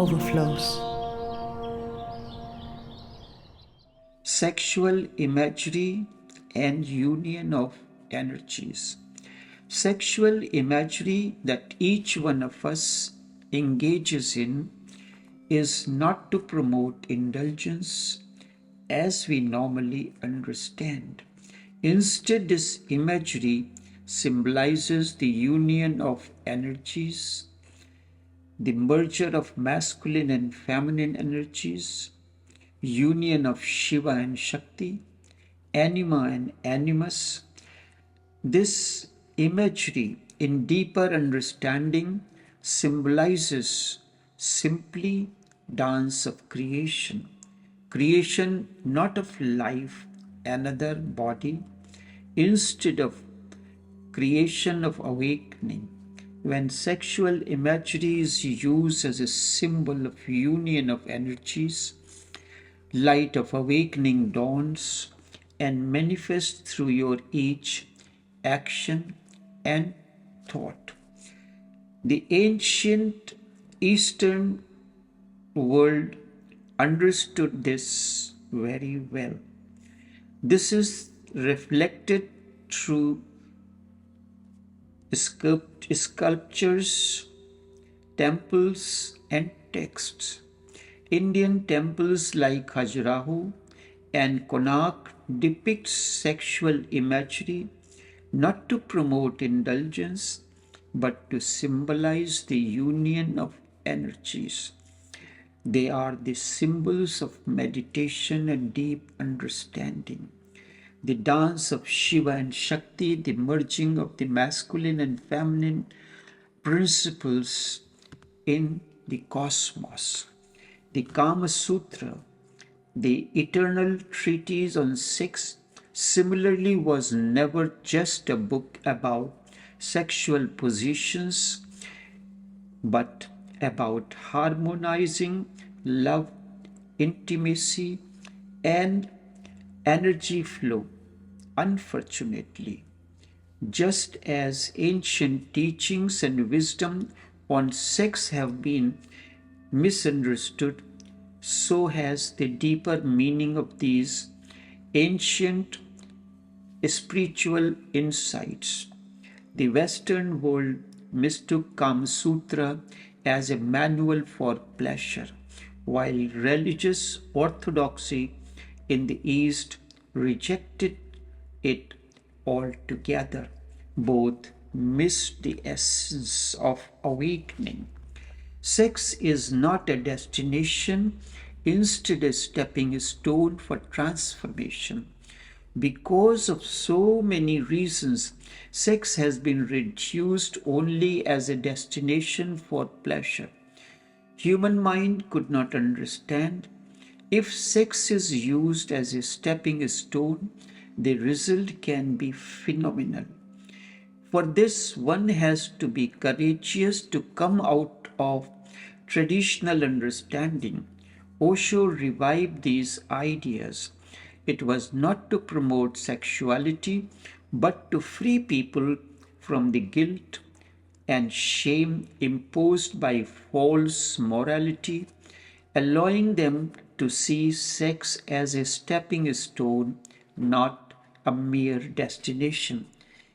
Overflows. Sexual imagery and union of energies. Sexual imagery that each one of us engages in is not to promote indulgence as we normally understand. Instead, this imagery symbolizes the union of energies, the merger of masculine and feminine energies, union of Shiva and Shakti, anima and animus. This imagery, in deeper understanding, symbolizes simply dance of creation. Creation not of life, another body, instead of creation of awakening. When sexual imagery is used as a symbol of union of energies, light of awakening dawns and manifests through your each action and thought. The ancient Eastern world understood this very well. This is reflected through sculptures, temples, and texts. Indian temples like Khajuraho and Konark depict sexual imagery not to promote indulgence but to symbolize the union of energies. They are the symbols of meditation and deep understanding. The dance of Shiva and Shakti, the merging of the masculine and feminine principles in the cosmos. The Kama Sutra, the eternal treatise on sex, similarly was never just a book about sexual positions, but about harmonizing love, intimacy, and energy flow. Unfortunately, just as ancient teachings and wisdom on sex have been misunderstood, so has the deeper meaning of these ancient spiritual insights. The Western world mistook Kama Sutra as a manual for pleasure, while religious orthodoxy in the East rejected it altogether. Both miss the essence of awakening. Sex is not a destination, instead a stepping stone for transformation. Because of so many reasons, sex has been reduced only as a destination for pleasure. Human mind could not understand. If sex is used as a stepping stone, the result can be phenomenal. For this, one has to be courageous to come out of traditional understanding. Osho revived these ideas. It was not to promote sexuality, but to free people from the guilt and shame imposed by false morality, allowing them to see sex as a stepping stone, not a mere destination.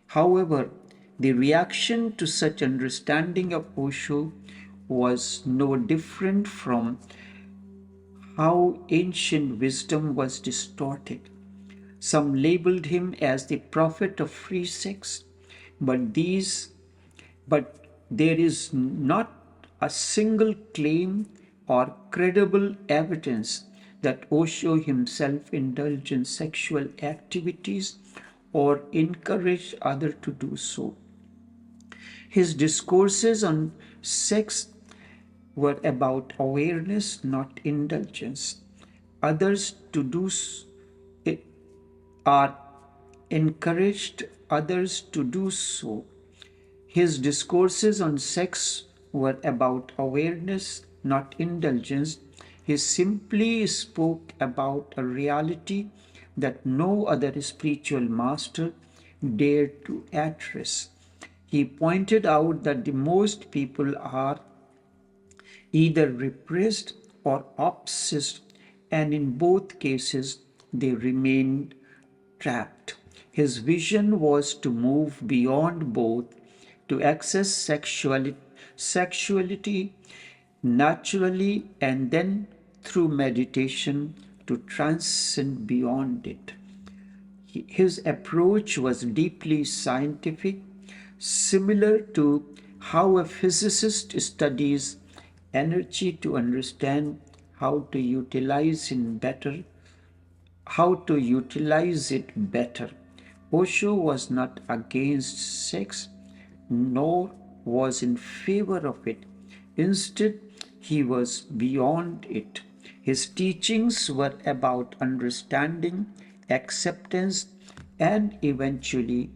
However, the reaction to such understanding of Osho was no different from how ancient wisdom was distorted. Some labeled him as the prophet of free sex, but there is not a single claim or credible evidence that Osho himself indulged in sexual activities or encouraged others to do so. His discourses on sex were about awareness, not indulgence. Others to do it are encouraged others to do so. His discourses on sex were about awareness, not indulgence. He simply spoke about a reality that no other spiritual master dared to address. He pointed out that the most people are either repressed or obsessed, and in both cases they remained trapped. His vision was to move beyond both, to access sexuality naturally, and then through meditation to transcend beyond it. His approach was deeply scientific, similar to how a physicist studies energy to understand how to utilize it better how to utilize it better. Osho was not against sex, nor was in favor of it. Instead, he was beyond it. His teachings were about understanding, acceptance, and eventually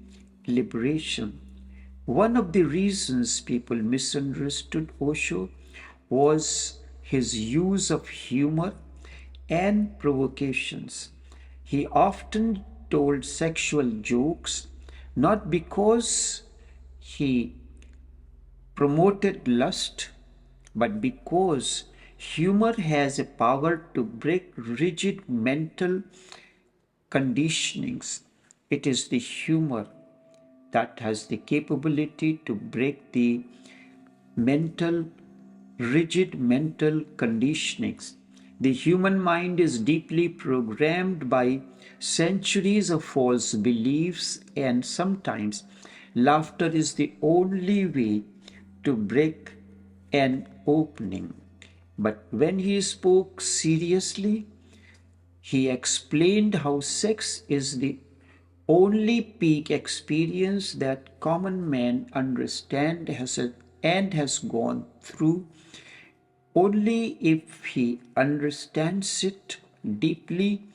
liberation. One of the reasons people misunderstood Osho was his use of humor and provocations. He often told sexual jokes not because he promoted lust, but because humor has a power to break rigid mental conditionings. It is the humor that has the capability to break the mental, rigid mental conditionings. The human mind is deeply programmed by centuries of false beliefs, and sometimes laughter is the only way to break an opening. But when he spoke seriously, he explained how sex is the only peak experience that common man and has gone through. Only if he understands it deeply,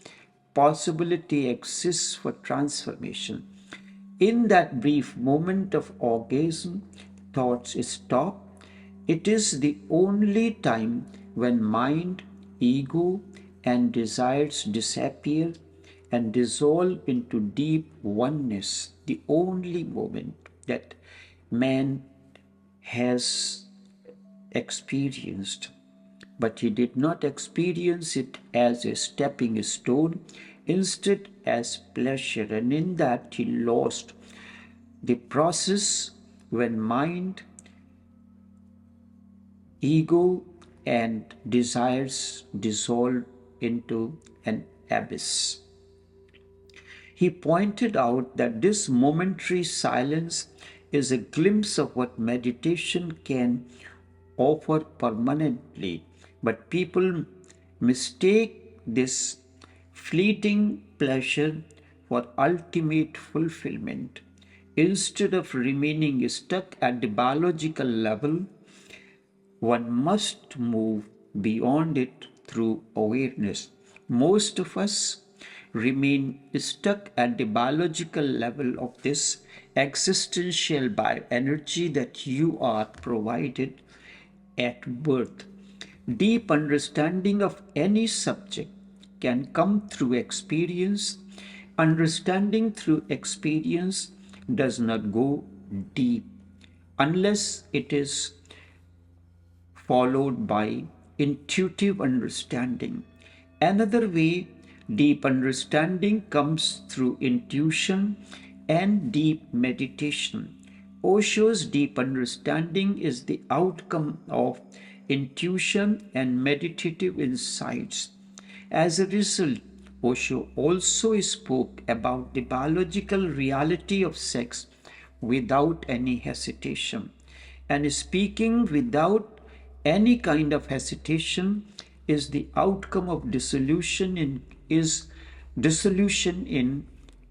possibility exists for transformation. In that brief moment of orgasm, thoughts stop. It is the only time when mind, ego, and desires disappear and dissolve into deep oneness. The only moment that man has experienced. But he did not experience it as a stepping stone, instead as pleasure, and in that he lost the process when mind, ego, and desires dissolve into an abyss. He pointed out that this momentary silence is a glimpse of what meditation can offer permanently, but people mistake this fleeting pleasure for ultimate fulfillment. Instead of remaining stuck at the biological level, one must move beyond it through awareness. Most of us remain stuck at the biological level of this existential bioenergy that you are provided at birth. Deep understanding of any subject can come through experience. Understanding through experience does not go deep unless it is followed by intuitive understanding. Another way deep understanding comes through intuition and deep meditation. Osho's deep understanding is the outcome of intuition and meditative insights. As a result, Osho also spoke about the biological reality of sex without any hesitation. And speaking without any kind of hesitation is the outcome of dissolution in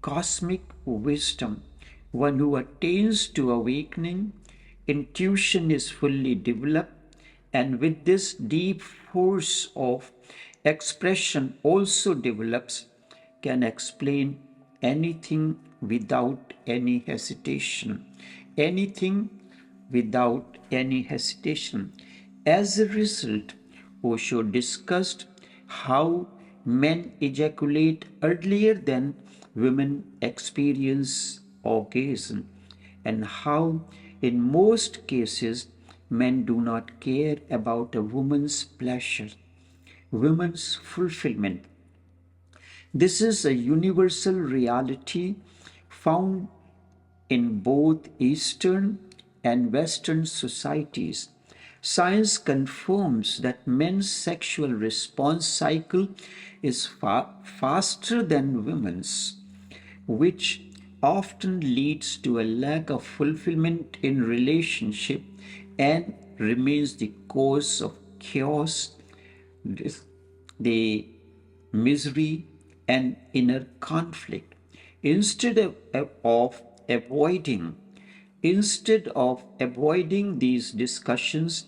cosmic wisdom. One who attains to awakening, intuition is fully developed, and with this deep force of expression also develops, can explain anything without any hesitation. Anything without any hesitation. As a result, Osho discussed how men ejaculate earlier than women experience orgasm, and how, in most cases, Men do not care about a woman's pleasure, women's fulfillment. This is a universal reality found in both Eastern and Western societies. Science confirms that men's sexual response cycle is faster than women's, which often leads to a lack of fulfillment in relationship and remains the cause of chaos, the misery and inner conflict. Instead of avoiding instead of avoiding these discussions,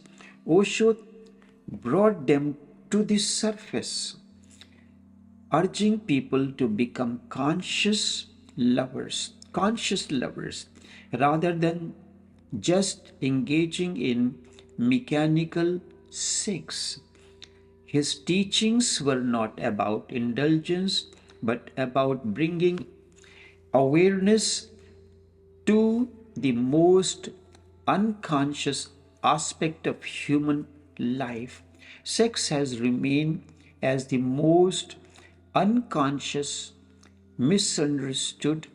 Osho brought them to the surface, urging people to become conscious lovers, rather than just engaging in mechanical sex. His teachings were not about indulgence, but about bringing awareness to the most unconscious aspect of human life. Sex has remained as the most unconscious, misunderstood,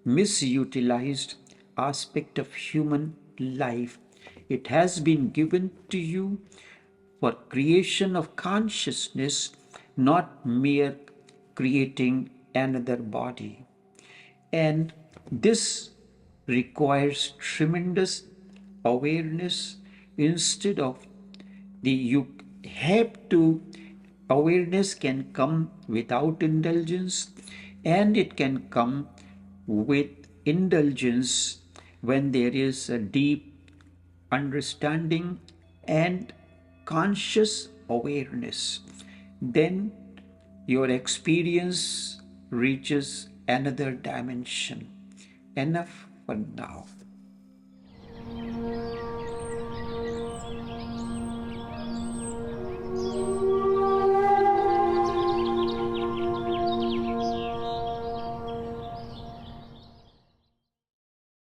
misutilized aspect of human life. It has been given to you for creation of consciousness, not mere creating another body. And this requires tremendous awareness. Instead of the you have to Awareness can come without indulgence, and it can come with indulgence when there is a deep understanding and conscious awareness. Then your experience reaches another dimension. Enough for now.